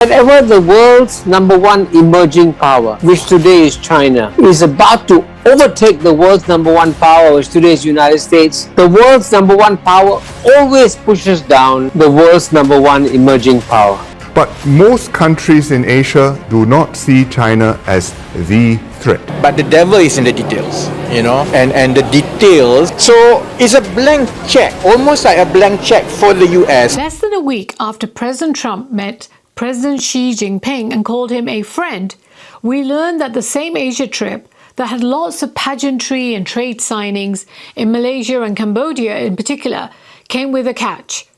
Whenever the world's number one emerging power, which today is China, is about to overtake the world's number one power, which today is United States, the world's number one power always pushes down the world's number one emerging power. But most countries in Asia do not see China as the threat. But the devil is in the details, and the details. So it's a blank check, almost like a blank check for the US. Less than a week after President Trump met President Xi Jinping and called him a friend, we learned that the same Asia trip that had lots of pageantry and trade signings in Malaysia and Cambodia in particular came with a catch.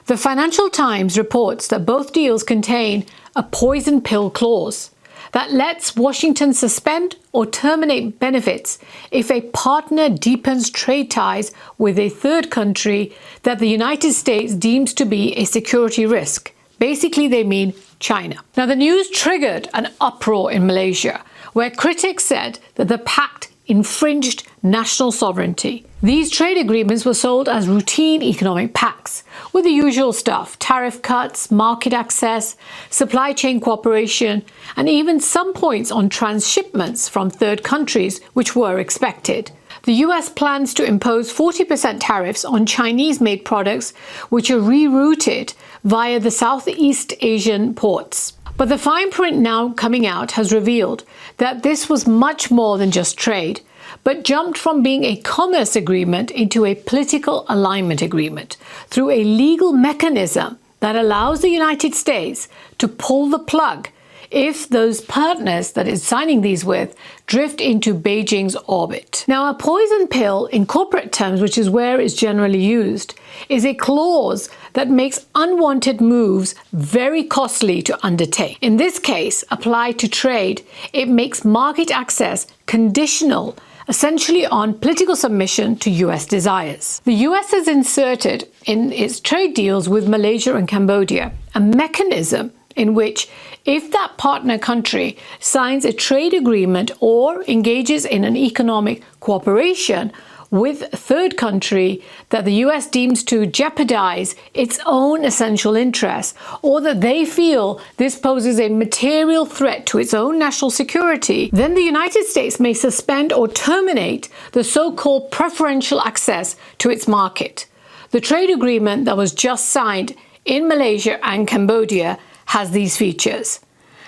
The Financial Times reports that both deals contain a poison pill clause that lets Washington suspend or terminate benefits if a partner deepens trade ties with a third country that the United States deems to be a security risk. Basically, they mean China. Now, the news triggered an uproar in Malaysia, where critics said that the pact infringed national sovereignty. These trade agreements were sold as routine economic pacts, with the usual stuff: tariff cuts, market access, supply chain cooperation, and even some points on transshipments from third countries, which were expected. The US plans to impose 40% tariffs on Chinese-made products which are rerouted via the Southeast Asian ports. But the fine print now coming out has revealed that this was much more than just trade, but jumped from being a commerce agreement into a political alignment agreement through a legal mechanism that allows the United States to pull the plug if those partners that it's signing these with drift into Beijing's orbit. Now, a poison pill in corporate terms, which is where it's generally used, is a clause that makes unwanted moves very costly to undertake. In this case, applied to trade, it makes market access conditional, essentially on political submission to US desires. The US has inserted in its trade deals with Malaysia and Cambodia a mechanism in which, if that partner country signs a trade agreement or engages in an economic cooperation with a third country that the US deems to jeopardize its own essential interests, or that they feel this poses a material threat to its own national security, then the United States may suspend or terminate the so-called preferential access to its market. The trade agreement that was just signed in Malaysia and Cambodia has these features.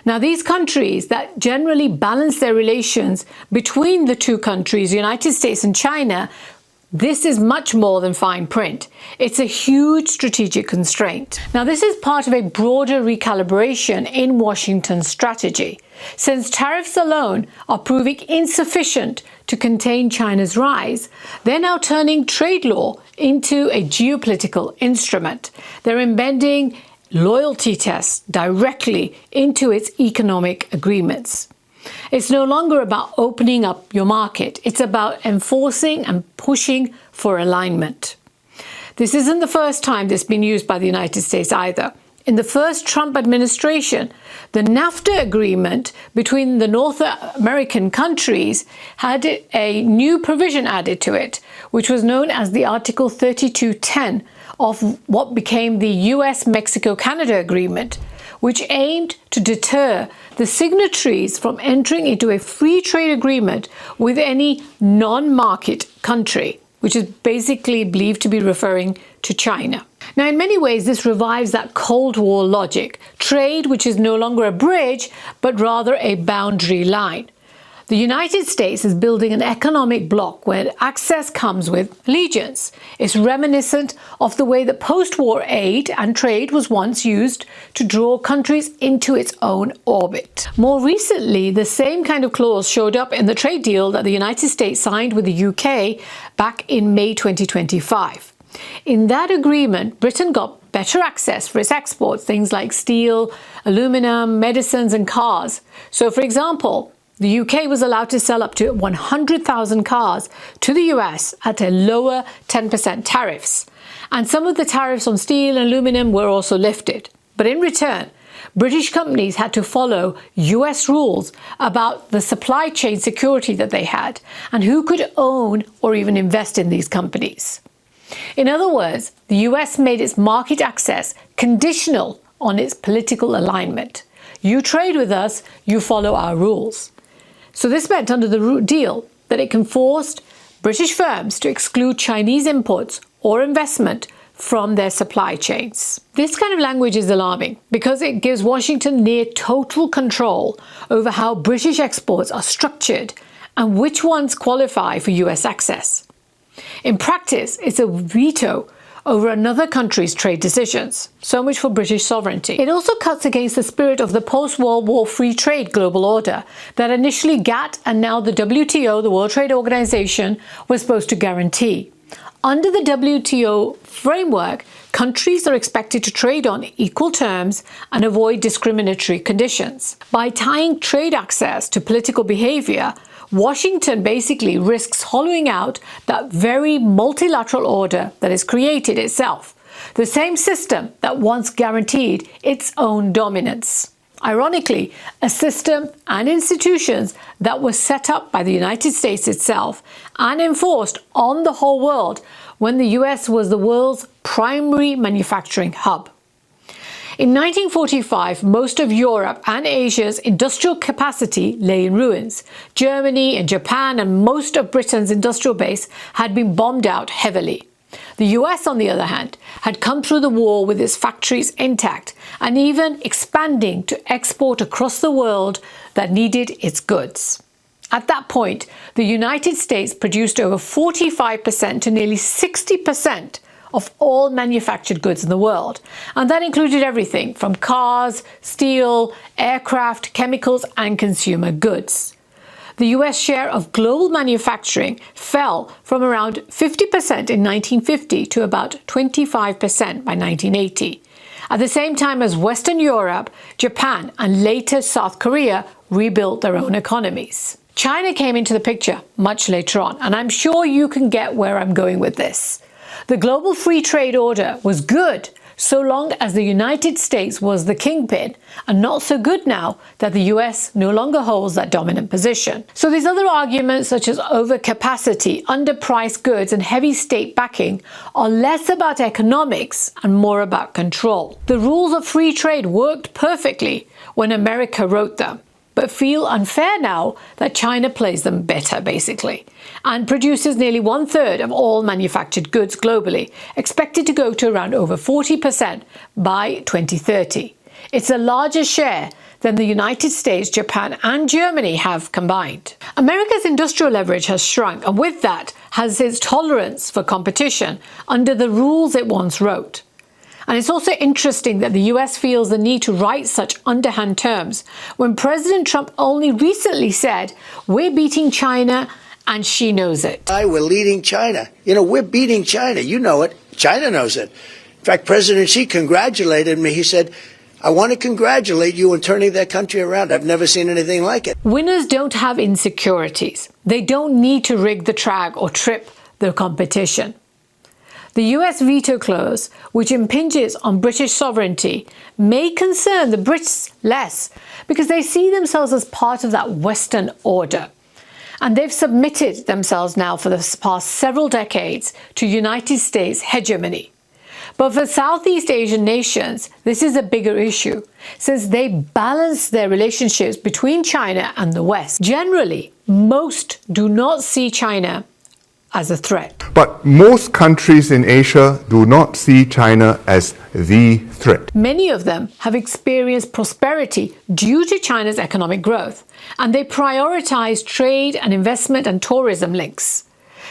Now, these countries that generally balance their relations between the two countries, United States and China, this is much more than fine print. It's a huge strategic constraint. Now, this is part of a broader recalibration in Washington's strategy. Since tariffs alone are proving insufficient to contain China's rise, they're now turning trade law into a geopolitical instrument. They're embedding loyalty tests directly into its economic agreements. It's no longer about opening up your market. It's about enforcing and pushing for alignment. This isn't the first time this has been used by the United States either. In the first Trump administration, the NAFTA agreement between the North American countries had a new provision added to it, which was known as the Article 3210 of what became the US-Mexico-Canada agreement, which aimed to deter the signatories from entering into a free trade agreement with any non-market country, which is basically believed to be referring to China. Now, in many ways, this revives that Cold War logic, trade which is no longer a bridge, but rather a boundary line. The United States is building an economic bloc where access comes with allegiance. It's reminiscent of the way that post-war aid and trade was once used to draw countries into its own orbit. More recently, the same kind of clause showed up in the trade deal that the United States signed with the UK back in May 2025. In that agreement, Britain got better access for its exports, things like steel, aluminum, medicines, and cars. So, for example, the UK was allowed to sell up to 100,000 cars to the US at a lower 10% tariffs. And some of the tariffs on steel and aluminum were also lifted. But in return, British companies had to follow US rules about the supply chain security that they had and who could own or even invest in these companies. In other words, the US made its market access conditional on its political alignment. You trade with us, you follow our rules. So this meant under the deal that it can force British firms to exclude Chinese imports or investment from their supply chains. This kind of language is alarming because it gives Washington near total control over how British exports are structured and which ones qualify for US access. In practice, it's a veto over another country's trade decisions. So much for British sovereignty. It also cuts against the spirit of the post-World War free trade global order that initially GATT and now the WTO, the World Trade Organization, was supposed to guarantee. Under the WTO framework, countries are expected to trade on equal terms and avoid discriminatory conditions. By tying trade access to political behavior, Washington basically risks hollowing out that very multilateral order that is created itself, the same system that once guaranteed its own dominance. Ironically, a system and institutions that were set up by the United States itself and enforced on the whole world when the US was the world's primary manufacturing hub. In 1945, most of Europe and Asia's industrial capacity lay in ruins. Germany and Japan and most of Britain's industrial base had been bombed out heavily. The US, on the other hand, had come through the war with its factories intact and even expanding to export across the world that needed its goods. At that point, the United States produced over 45% to nearly 60% of all manufactured goods in the world, and that included everything from cars, steel, aircraft, chemicals, and consumer goods. The US share of global manufacturing fell from around 50% in 1950 to about 25% by 1980, at the same time as Western Europe, Japan, and later South Korea rebuilt their own economies. China came into the picture much later on, and I'm sure you can get where I'm going with this. The global free trade order was good so long as the United States was the kingpin, and not so good now that the US no longer holds that dominant position. So these other arguments such as overcapacity, underpriced goods and heavy state backing are less about economics and more about control. The rules of free trade worked perfectly when America wrote them, but feel unfair now that China plays them better, basically, and produces nearly 1/3 of all manufactured goods globally, expected to go to around over 40% by 2030. It's a larger share than the United States, Japan, and Germany have combined. America's industrial leverage has shrunk, and with that has its tolerance for competition under the rules it once wrote. And it's also interesting that the US feels the need to write such underhand terms when President Trump only recently said, "We're beating China and she knows it." We're leading China. We're beating China. You know it. China knows it. In fact, President Xi congratulated me. He said, "I want to congratulate you on turning that country around. I've never seen anything like it." Winners don't have insecurities. They don't need to rig the track or trip the competition. The US veto clause, which impinges on British sovereignty, may concern the Brits less because they see themselves as part of that Western order. And they've submitted themselves now for the past several decades to United States hegemony. But for Southeast Asian nations, this is a bigger issue, since they balance their relationships between China and the West. Generally, most do not see China as a threat. But most countries in Asia do not see China as the threat. Many of them have experienced prosperity due to China's economic growth, and they prioritize trade and investment and tourism links.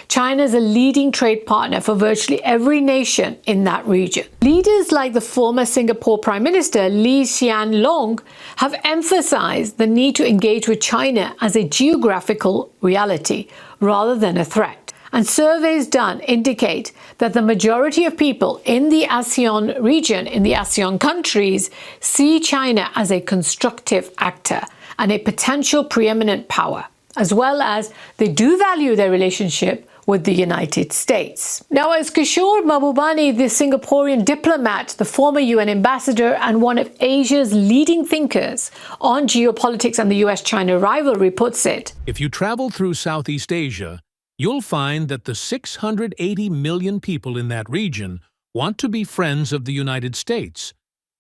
China is a leading trade partner for virtually every nation in that region. Leaders like the former Singapore Prime Minister Lee Hsien Loong have emphasized the need to engage with China as a geographical reality rather than a threat. And surveys done indicate that the majority of people in the ASEAN region, in the ASEAN countries, see China as a constructive actor and a potential preeminent power, as well as they do value their relationship with the United States. Now, as Kishore Mahbubani, the Singaporean diplomat, the former UN ambassador, and one of Asia's leading thinkers on geopolitics and the US-China rivalry puts it, if you travel through Southeast Asia, you'll find that the 680 million people in that region want to be friends of the United States.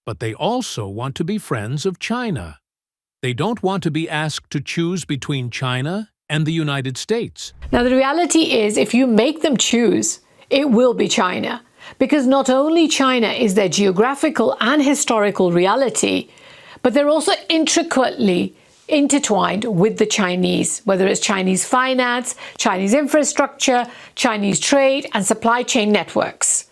but they also want to be friends of China. They don't want to be asked to choose between China and the United States. Now, the reality is, if you make them choose, it will be China. Because not only China is their geographical and historical reality, but they're also intricately intertwined with the Chinese, whether it's Chinese finance, Chinese infrastructure, Chinese trade, and supply chain networks.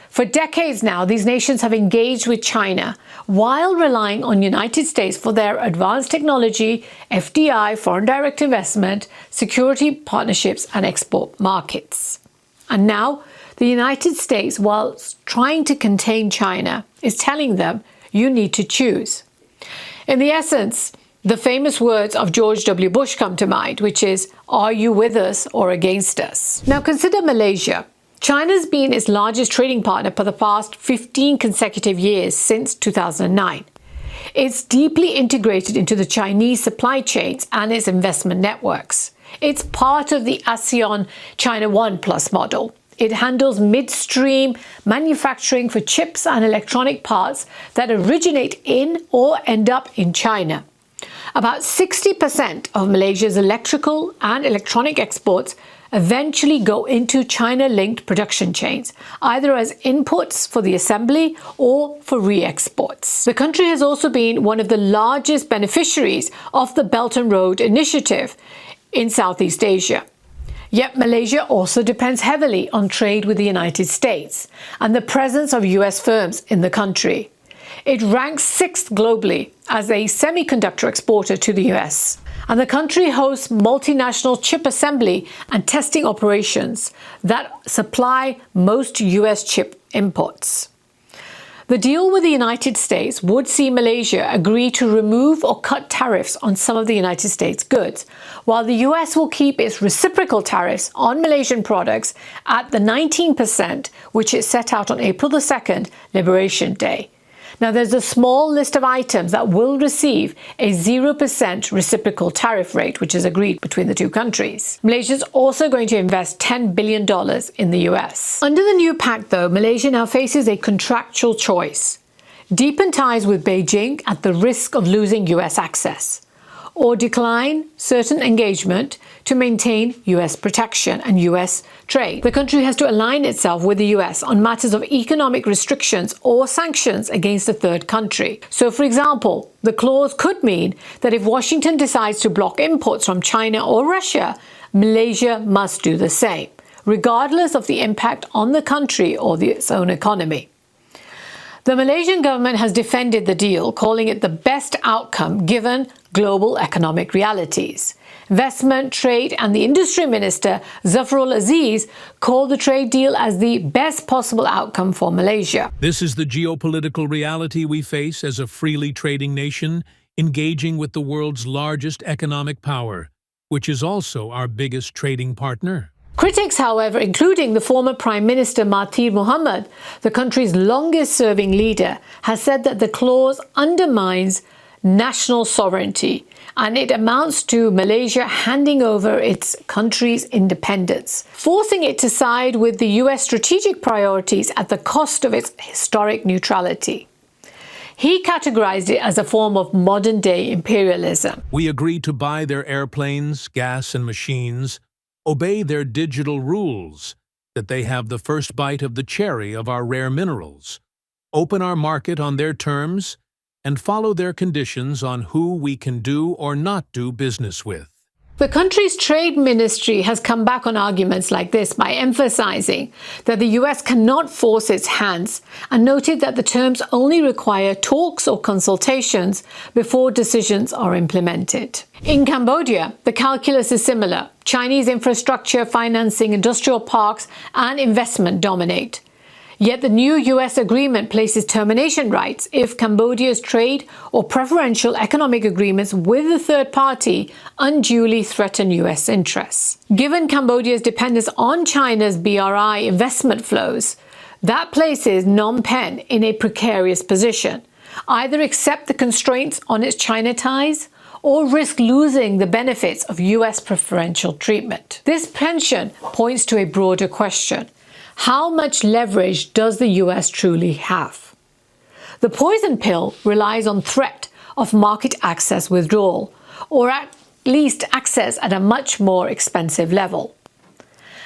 For decades now, these nations have engaged with China while relying on the United States for their advanced technology, FDI, foreign direct investment, security partnerships, and export markets. And now, the United States, whilst trying to contain China, is telling them, you need to choose. In the essence, the famous words of George W. Bush come to mind, which is, are you with us or against us? Now consider Malaysia. China's been its largest trading partner for the past 15 consecutive years since 2009. It's deeply integrated into the Chinese supply chains and its investment networks. It's part of the ASEAN China 1+ model. It handles midstream manufacturing for chips and electronic parts that originate in or end up in China. About 60% of Malaysia's electrical and electronic exports eventually go into China-linked production chains, either as inputs for the assembly or for re-exports. The country has also been one of the largest beneficiaries of the Belt and Road Initiative in Southeast Asia. Yet Malaysia also depends heavily on trade with the United States and the presence of US firms in the country. It ranks 6th globally as a semiconductor exporter to the US. And the country hosts multinational chip assembly and testing operations that supply most US chip imports. The deal with the United States would see Malaysia agree to remove or cut tariffs on some of the United States goods, while the US will keep its reciprocal tariffs on Malaysian products at the 19%, which it set out on April the 2nd, Liberation Day. Now, there's a small list of items that will receive a 0% reciprocal tariff rate, which is agreed between the two countries. Malaysia is also going to invest $10 billion in the US. Under the new pact, though, Malaysia now faces a contractual choice: deepen ties with Beijing at the risk of losing US access, or decline certain engagement to maintain US protection and US trade. The country has to align itself with the US on matters of economic restrictions or sanctions against a third country. So, for example, the clause could mean that if Washington decides to block imports from China or Russia, Malaysia must do the same, regardless of the impact on the country or its own economy. The Malaysian government has defended the deal, calling it the best outcome given global economic realities. Investment, Trade and the Industry Minister, Zafrul Aziz, called the trade deal as the best possible outcome for Malaysia. This is the geopolitical reality we face as a freely trading nation, engaging with the world's largest economic power, which is also our biggest trading partner. Critics, however, including the former Prime Minister Mahathir Mohamad, the country's longest-serving leader, has said that the clause undermines national sovereignty and it amounts to Malaysia handing over its country's independence, forcing it to side with the US strategic priorities at the cost of its historic neutrality. He categorized it as a form of modern-day imperialism. We agreed to buy their airplanes, gas and machines, obey their digital rules, that they have the first bite of the cherry of our rare minerals, open our market on their terms, and follow their conditions on who we can do or not do business with. The country's trade ministry has come back on arguments like this by emphasizing that the US cannot force its hands and noted that the terms only require talks or consultations before decisions are implemented. In Cambodia, the calculus is similar. Chinese infrastructure, financing, industrial parks, and investment dominate. Yet the new US agreement places termination rights if Cambodia's trade or preferential economic agreements with a third party unduly threaten US interests. Given Cambodia's dependence on China's BRI investment flows, that places Phnom Penh in a precarious position. Either accept the constraints on its China ties or risk losing the benefits of US preferential treatment. This tension points to a broader question. How much leverage does the US truly have? The poison pill relies on threat of market access withdrawal, or at least access at a much more expensive level.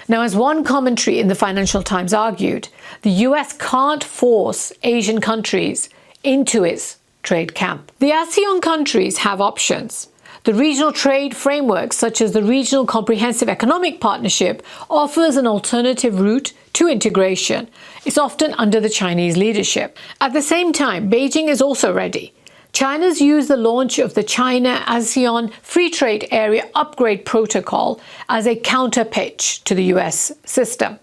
Now, as one commentary in the Financial Times argued, the US can't force Asian countries into its trade camp. The ASEAN countries have options. The regional trade framework, such as the Regional Comprehensive Economic Partnership, offers an alternative route to integration. It's often under the Chinese leadership. At the same time, Beijing is also ready. China's used the launch of the China-ASEAN Free Trade Area Upgrade Protocol as a counterpitch to the US system.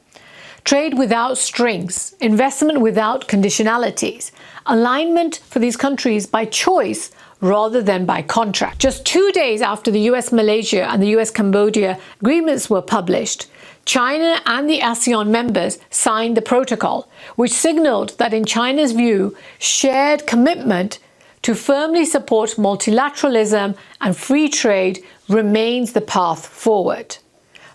Trade without strings, investment without conditionalities, alignment for these countries by choice rather than by contract. Just 2 days after the US-Malaysia and the US-Cambodia agreements were published, China and the ASEAN members signed the protocol, which signaled that in China's view, shared commitment to firmly support multilateralism and free trade remains the path forward.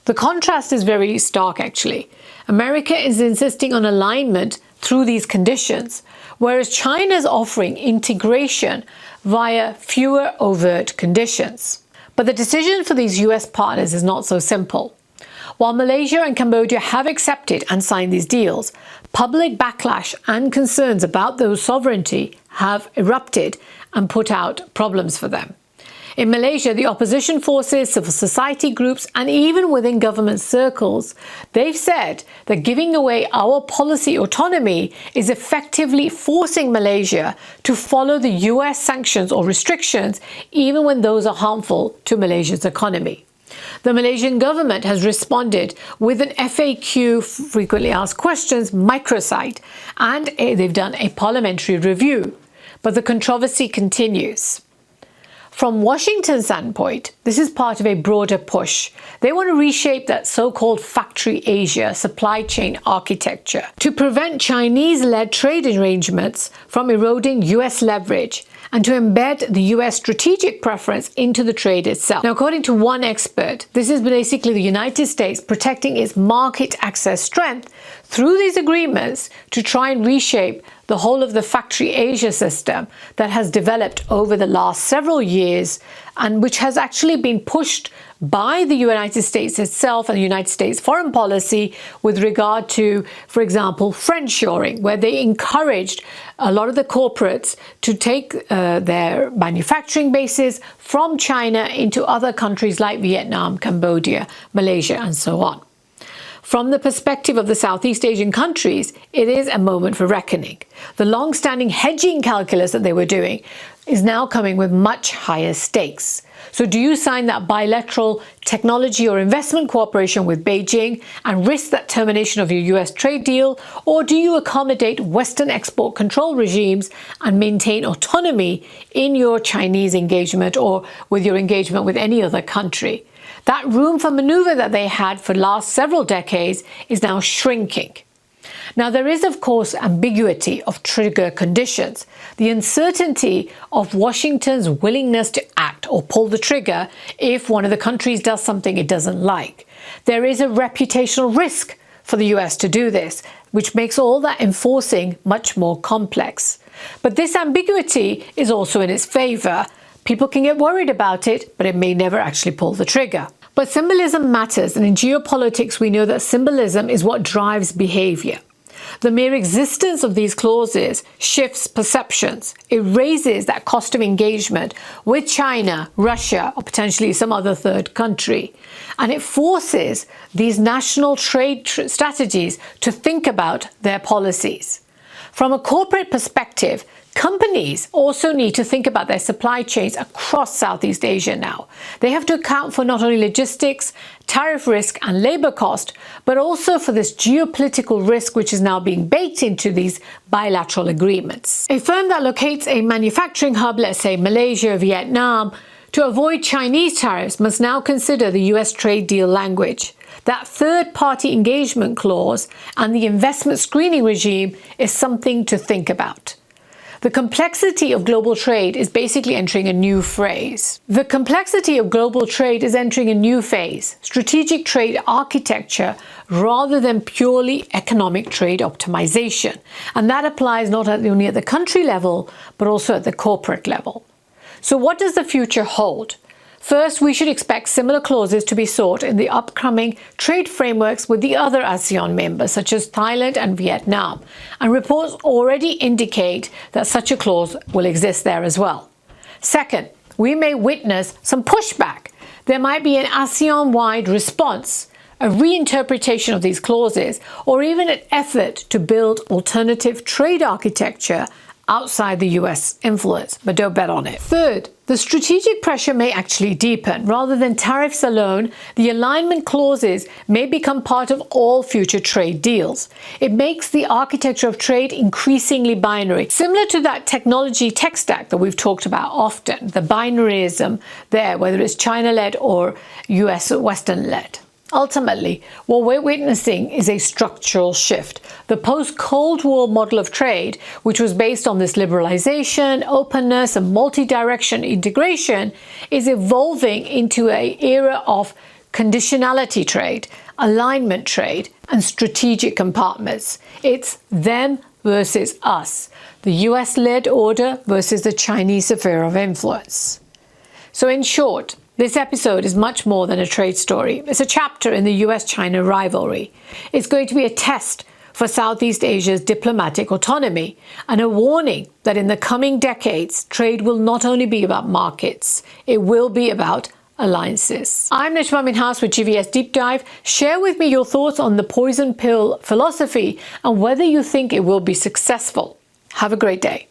The contrast is very stark, actually. America is insisting on alignment through these conditions, whereas China is offering integration via fewer overt conditions. But the decision for these US partners is not so simple. While Malaysia and Cambodia have accepted and signed these deals, public backlash and concerns about those sovereignty have erupted and put out problems for them. In Malaysia, the opposition forces, civil society groups, and even within government circles, they've said that giving away our policy autonomy is effectively forcing Malaysia to follow the US sanctions or restrictions, even when those are harmful to Malaysia's economy. The Malaysian government has responded with an FAQ, frequently asked questions, microsite, and they've done a parliamentary review. But the controversy continues. From Washington's standpoint, this is part of a broader push. They want to reshape that so-called Factory Asia supply chain architecture to prevent Chinese-led trade arrangements from eroding US leverage and to embed the US strategic preference into the trade itself. Now, according to one expert, this is basically the United States protecting its market access strength through these agreements to try and reshape the whole of the Factory Asia system that has developed over the last several years and which has actually been pushed by the United States itself and the United States foreign policy with regard to, for example, friendshoring, where they encouraged a lot of the corporates to take their manufacturing bases from China into other countries like Vietnam, Cambodia, Malaysia, and so on. From the perspective of the Southeast Asian countries, it is a moment for reckoning. The long-standing hedging calculus that they were doing is now coming with much higher stakes. So do you sign that bilateral technology or investment cooperation with Beijing and risk that termination of your US trade deal? Or do you accommodate Western export control regimes and maintain autonomy in your Chinese engagement or with your engagement with any other country? That room for maneuver that they had for the last several decades is now shrinking. Now, there is, of course, ambiguity of trigger conditions, the uncertainty of Washington's willingness to act or pull the trigger if one of the countries does something it doesn't like. There is a reputational risk for the US to do this, which makes all that enforcing much more complex. But this ambiguity is also in its favor. People can get worried about it, but it may never actually pull the trigger. But symbolism matters, and in geopolitics we know that symbolism is what drives behavior. The mere existence of these clauses shifts perceptions. It raises that cost of engagement with China, Russia, or potentially some other third country. And it forces these national trade strategies to think about their policies. From a corporate perspective, companies also need to think about their supply chains across Southeast Asia now. They have to account for not only logistics, tariff risk and labor cost, but also for this geopolitical risk which is now being baked into these bilateral agreements. A firm that locates a manufacturing hub, let's say Malaysia, Vietnam, to avoid Chinese tariffs must now consider the US trade deal language. That third-party engagement clause and the investment screening regime is something to think about. The complexity of global trade is basically entering a new phase. The complexity of global trade is entering a new phase, strategic trade architecture rather than purely economic trade optimization. And that applies not only at the country level, but also at the corporate level. So what does the future hold? First, we should expect similar clauses to be sought in the upcoming trade frameworks with the other ASEAN members, such as Thailand and Vietnam. And reports already indicate that such a clause will exist there as well. Second, we may witness some pushback. There might be an ASEAN-wide response, a reinterpretation of these clauses, or even an effort to build alternative trade architecture outside the US influence, but don't bet on it. Third, the strategic pressure may actually deepen. Rather than tariffs alone, the alignment clauses may become part of all future trade deals. It makes the architecture of trade increasingly binary, similar to that technology tech stack that we've talked about often, the binaryism there, whether it's China-led or US Western-led. Ultimately, what we're witnessing is a structural shift. The post-Cold War model of trade, which was based on this liberalization, openness, and multi-direction integration, is evolving into an era of conditionality trade, alignment trade, and strategic compartments. It's them versus us, the US-led order versus the Chinese sphere of influence. So in short, this episode is much more than a trade story. It's a chapter in the US-China rivalry. It's going to be a test for Southeast Asia's diplomatic autonomy and a warning that in the coming decades, trade will not only be about markets, it will be about alliances. I'm Najma Minhas with GVS Deep Dive. Share with me your thoughts on the poison pill philosophy and whether you think it will be successful. Have a great day.